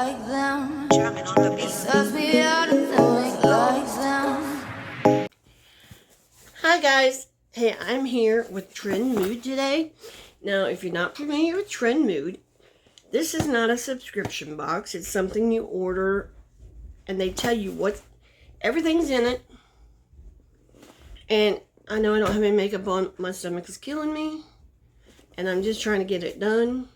like them. Jamming on the beat. Serves me out and nothing like them. Hi guys, hey, I'm here with Trendmood today. Now, if you're not familiar with Trendmood, this is not a subscription box. It's something you order, and they tell you what everything's in it. And I know I don't have any makeup on. My stomach is killing me, and I'm just trying to get it done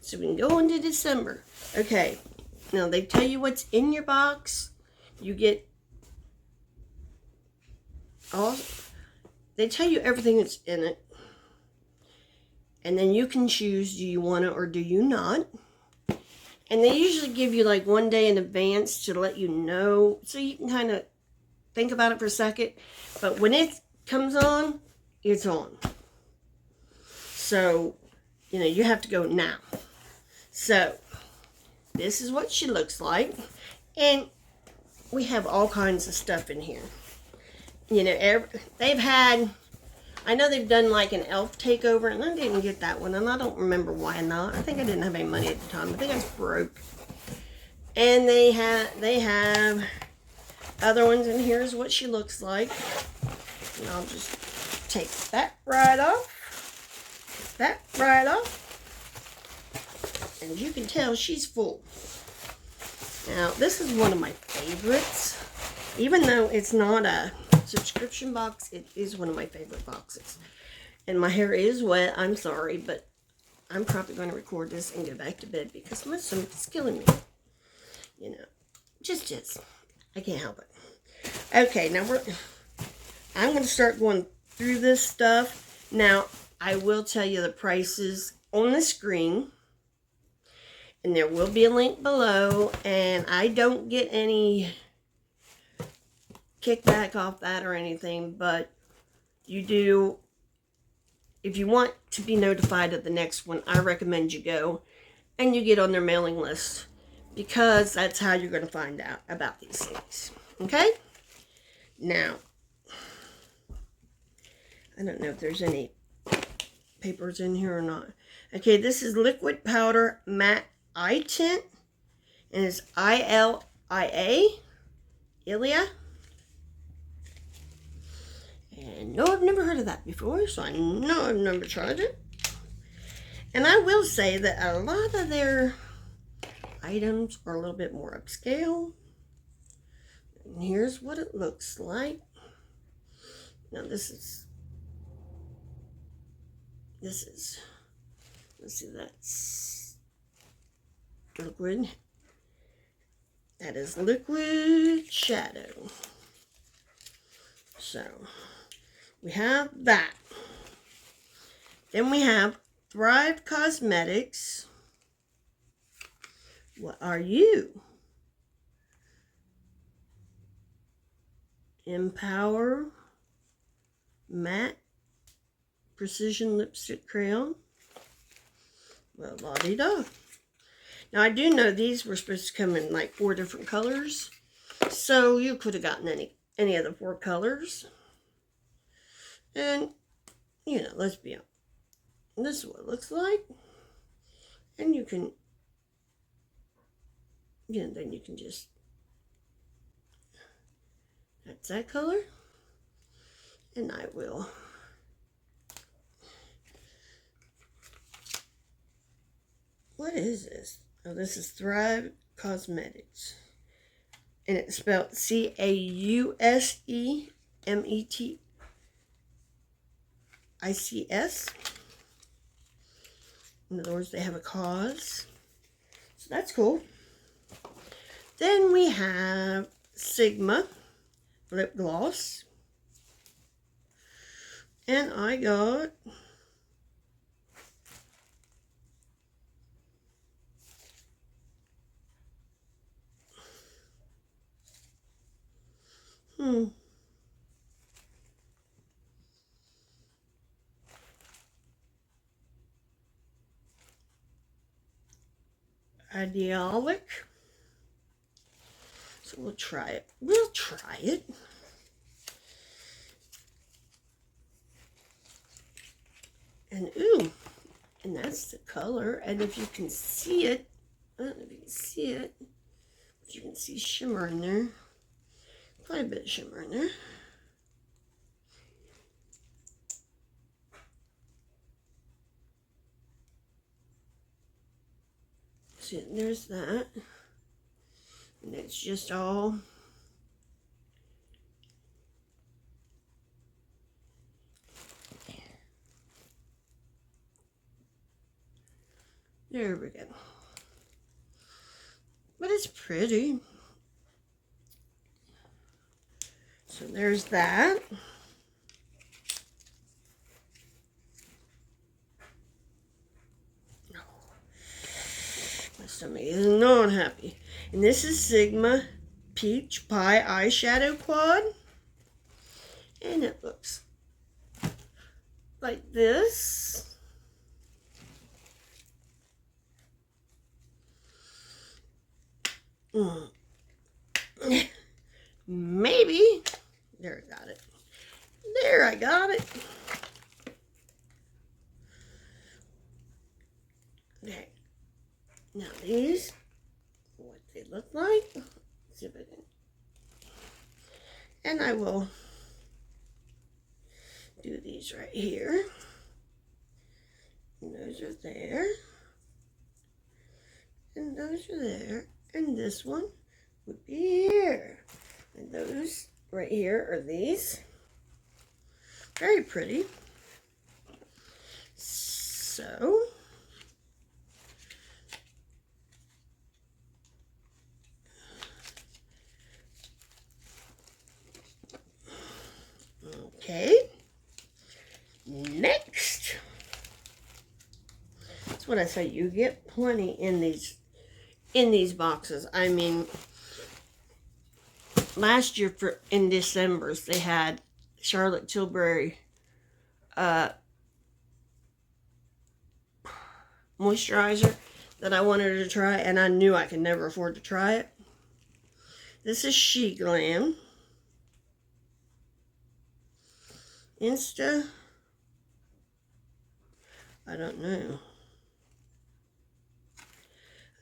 so we can go into December. Okay, now they tell you what's in your box. You get all. They tell you everything that's in it. And then you can choose, do you want it or do you not? And they usually give you like one day in advance to let you know, so you can kind of think about it for a second. But when it comes on, it's on. So, you know, you have to go now. So, this is what she looks like. And we have all kinds of stuff in here. You know, they've had, I know they've done like an elf takeover, and I didn't get that one, and I don't remember why not. I think I didn't have any money at the time. I think I was broke. And they have other ones in here is what she looks like. And I'll just take that right off. That right off. And you can tell she's full. Now, this is one of my favorites. Even though it's not a subscription box, it is one of my favorite boxes. And my hair is wet. I'm sorry, but I'm probably going to record this and go back to bed because my stomach is killing me. You know, just is. I can't help it. Okay, now I'm going to start going through this stuff. Now, I will tell you the prices on the screen. And there will be a link below. And I don't get any kickback off that or anything, but you do, if you want to be notified of the next one, I recommend you go and you get on their mailing list, because that's how you're going to find out about these things. Okay, now I don't know if there's any papers in here or not. Okay, this is liquid powder matte eye tint, and it's ILIA. And no, I've never heard of that before, so I know I've never tried it. And I will say that a lot of their items are a little bit more upscale. And here's what it looks like. Now this is, let's see, that's liquid. That is liquid shadow. So, we have that. Then we have Thrive Cosmetics. What are you? EmpowerMatte Precision Lipstick Crayon. Well, la-di-da. Now, I do know these were supposed to come in like 4 different colors. So, you could have gotten any of the 4 colors. And, you know, let's be honest. This is what it looks like. And you can, you know, then you can just, that's that color. And I will, what is this? Oh, this is Thrive Cosmetics. And it's spelled CAUSEMETICS. In other words, they have a cause. So that's cool. Then we have Sigma lip gloss. And I got Idyllic. So we'll try it. We'll try it. And ooh, and that's the color. And if you can see it, I don't know if you can see it, but you can see shimmer in there. Quite a bit of shimmer in there. See, there's that. And it's just all there we go. But it's pretty. So there's that. My stomach is not happy. And this is Sigma Peach Pie Eyeshadow Quad. And it looks like this. Maybe. There, I got it. There, I got it. Okay. Now these, what they look like. Let's see if I can. And I will do these right here. And those are there. And those are there. And this one would be here. And those right here are these. Very pretty. So, okay. Next. That's what I say. You get plenty in these boxes. I mean, last year in December they had Charlotte Tilbury moisturizer that I wanted to try, and I knew I could never afford to try it. This is She Glam I don't know.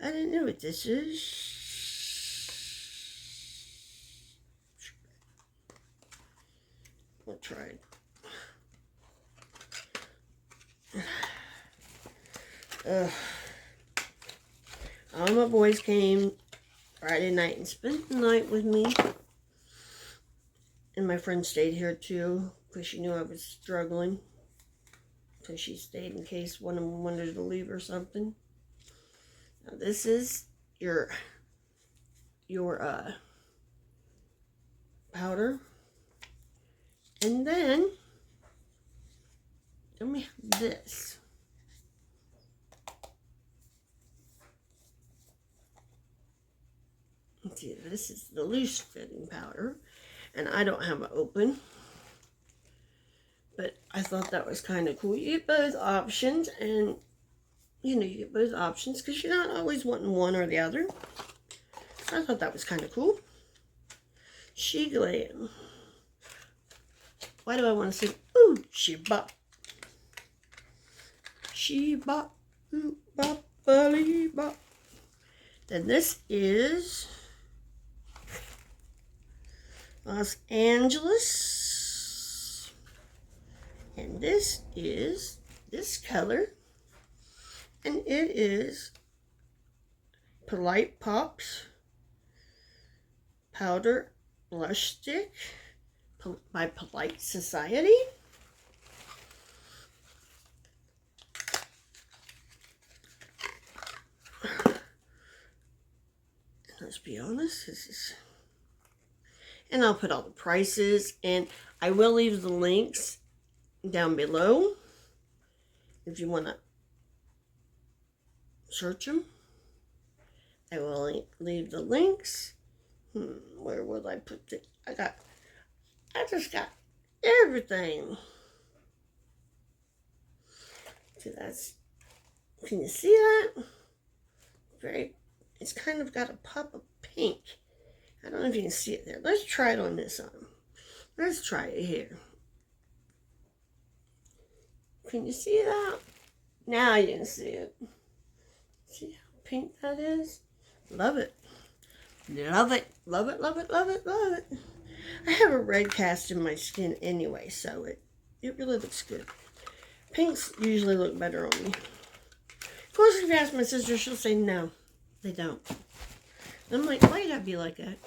I don't know what this is. We'll try it. All my boys came Friday night and spent the night with me. And my friend stayed here too, because she knew I was struggling. So she stayed in case one of them wanted to leave or something. Now this is your powder. And then we have this. Let's see, this is the loose fitting powder. And I don't have it open. But I thought that was kind of cool. You get both options, and you know, you get both options because you're not always wanting one or the other. I thought that was kind of cool. She Glam. Why do I want to say, ooh, she bop. She bop, ooh, bop, belly bop. Then this is Los Angeles. And this is this color. And it is Polite Pops Powder Blush Stick by Polite Society. Let's be honest, this is... And I'll put all the prices, and I will leave the links down below if you want to search them. I will leave the links. Where will I put it? I just got everything. So that's, can you see that? It's kind of got a pop of pink. I don't know if you can see it there. Let's try it on this arm. Let's try it here. Can you see that? Now you can see it. See how pink that is. Love it. Love it. Love it, love it, love it, love it. I have a red cast in my skin anyway, so it really looks good. Pinks usually look better on me. Of course, if you ask my sister, she'll say no, they don't. I'm like, why you gotta be like that?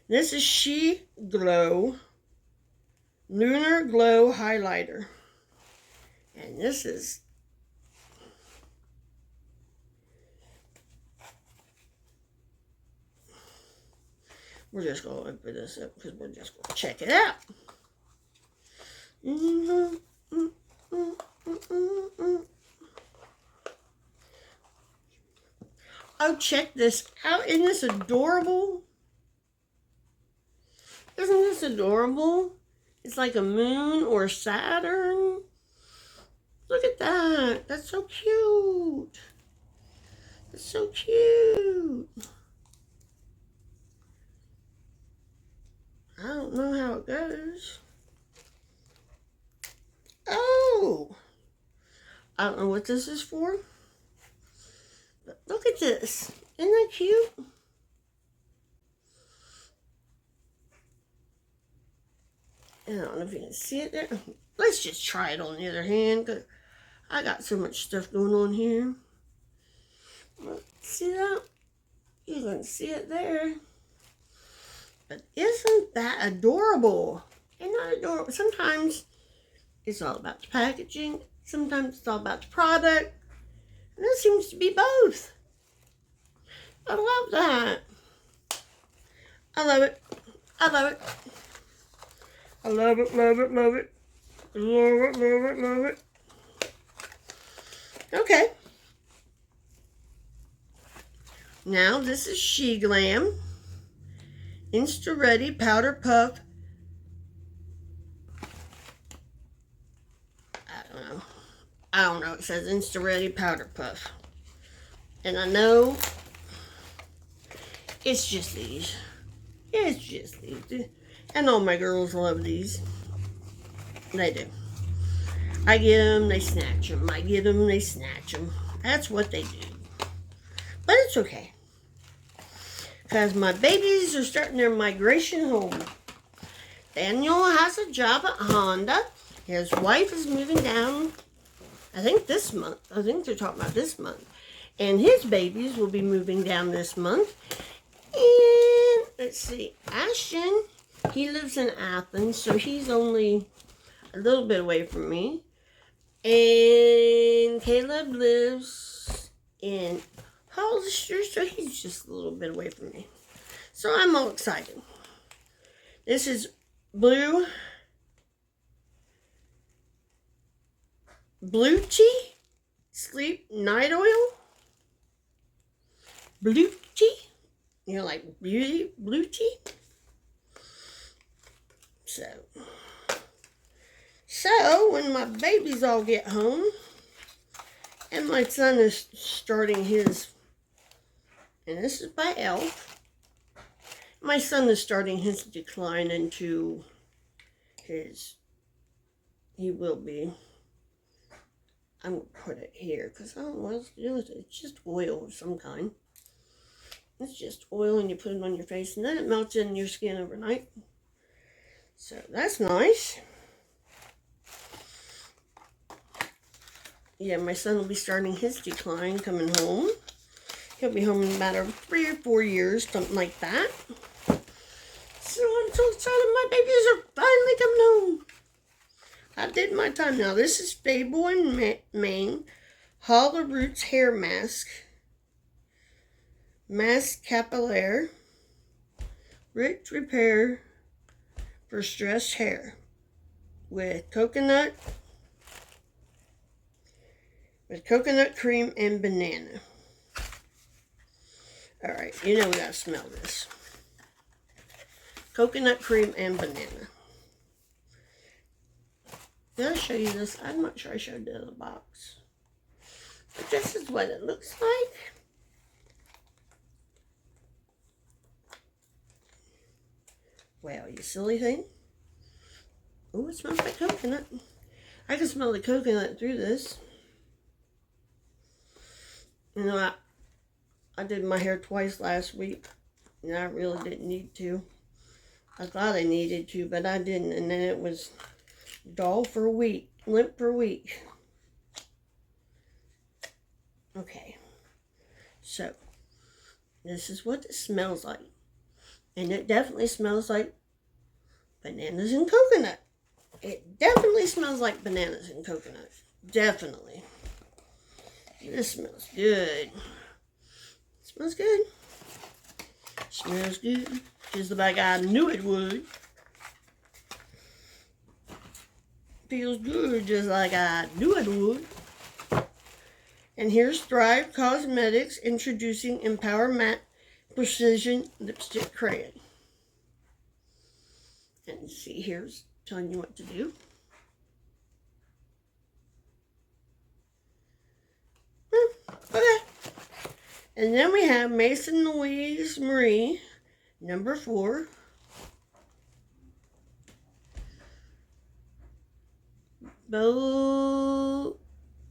This is She Glow Lunar Glow Highlighter. And this is... We're just going to open this up because we're just going to check it out. Oh, check this out. Isn't this adorable? Isn't this adorable? It's like a moon or Saturn. Look at that. That's so cute. That's so cute. I don't know how it goes. Oh! I don't know what this is for. But look at this. Isn't that cute? I don't know if you can see it there. Let's just try it on the other hand, because I got so much stuff going on here. See that? You can see it there. But isn't that adorable? Isn't that adorable? Sometimes it's all about the packaging. Sometimes it's all about the product. And this seems to be both. I love that. I love it. I love it. I love it, love it, love it. Love it, love it, love it. Okay. Now this is She Glam Insta-Ready Powder Puff. I don't know. It says Insta-Ready Powder Puff. And I know it's just these. It's just these. And all my girls love these. They do. I get them, they snatch them. I get them, they snatch them. That's what they do. But it's okay. Because my babies are starting their migration home. Daniel has a job at Honda. His wife is moving down, I think this month. I think they're talking about this month. And his babies will be moving down this month. And let's see, Ashton, he lives in Athens, so he's only a little bit away from me. And Caleb lives in Hollister, so he's just a little bit away from me. So I'm all excited. This is Blue Tea Sleep Night Oil. Blue Tea. You know, like blue tea. So when my babies all get home, and my son is starting his, and this is by Elf, my son is starting his decline into his, he will be, I'm going to put it here, because I don't know what else to do with it. It's just oil of some kind. It's just oil, and you put it on your face, and then it melts in your skin overnight. So that's nice. Yeah, my son will be starting his decline coming home. He'll be home in a matter of 3 or 4 years, something like that. So I'm so excited. My babies are finally coming home. I did my time now. This is Fable and Maine HoliRoots Hair Mask. Mask Capillaire. Rich Repair for stressed hair. With coconut cream and banana. Alright, you know we gotta smell this. Coconut cream and banana. Did I show you this? I'm not sure I showed the other box. But this is what it looks like. Well, you silly thing. Oh, it smells like coconut. I can smell the coconut through this. You know, I did my hair twice last week, and I really didn't need to. I thought I needed to, but I didn't, and then it was dull for a week, limp for a week. Okay, so this is what it smells like, and it definitely smells like bananas and coconut. It definitely smells like bananas and coconut. Definitely. This smells good. Smells good. Smells good. Just like I knew it would. Feels good just like I knew it would. And here's Thrive Cosmetics introducing EmpowerMatte Precision Lipstick Crayon. And see, here's telling you what to do. Okay. And then we have Maison Louise Marie, number 4.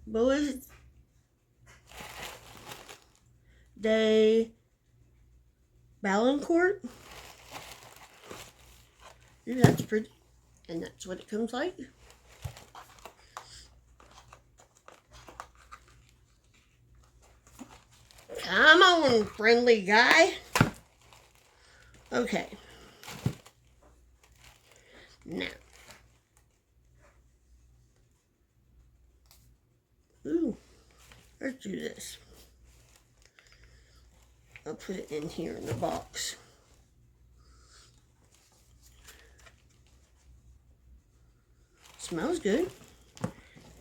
Bois de Balincourt. Ooh, that's pretty. And that's what it comes like. Come on, friendly guy. Okay. Now. Ooh, let's do this. I'll put it in here in the box. Smells good.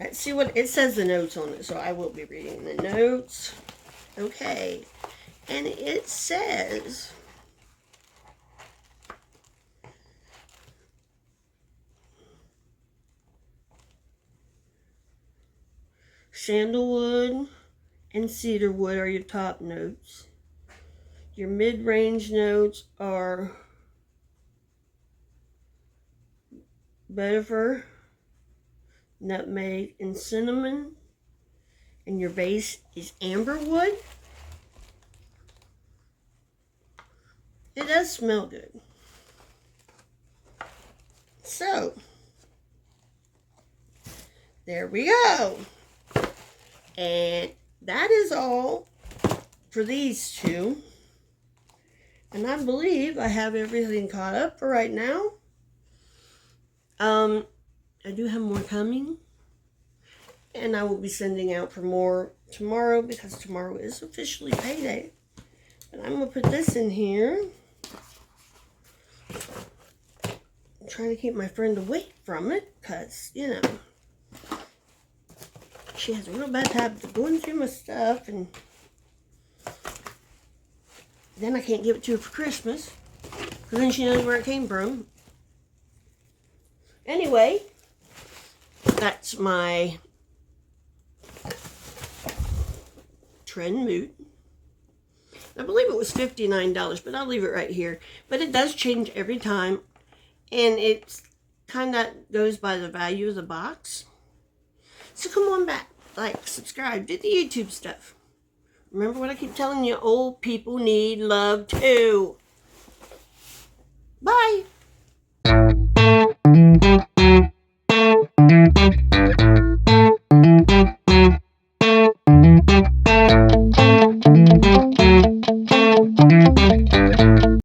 Let's see what it says, the notes on it, so I will be reading the notes. Okay, and it says sandalwood and cedarwood are your top notes. Your mid-range notes are vetiver, nutmeg, and cinnamon. And your base is amberwood. It does smell good. So, there we go. And that is all for these two. And I believe I have everything caught up for right now. I do have more coming. And I will be sending out for more tomorrow because tomorrow is officially payday. But I'm going to put this in here. I'm trying to keep my friend away from it because, you know, she has a real bad habit of going through my stuff, and then I can't give it to her for Christmas because then she knows where it came from. Anyway, that's my Trendmood. I believe it was $59, but I'll leave it right here. But it does change every time, and it kind of goes by the value of the box. So come on back, like, subscribe, do the YouTube stuff. Remember what I keep telling you, old people need love too. Bye.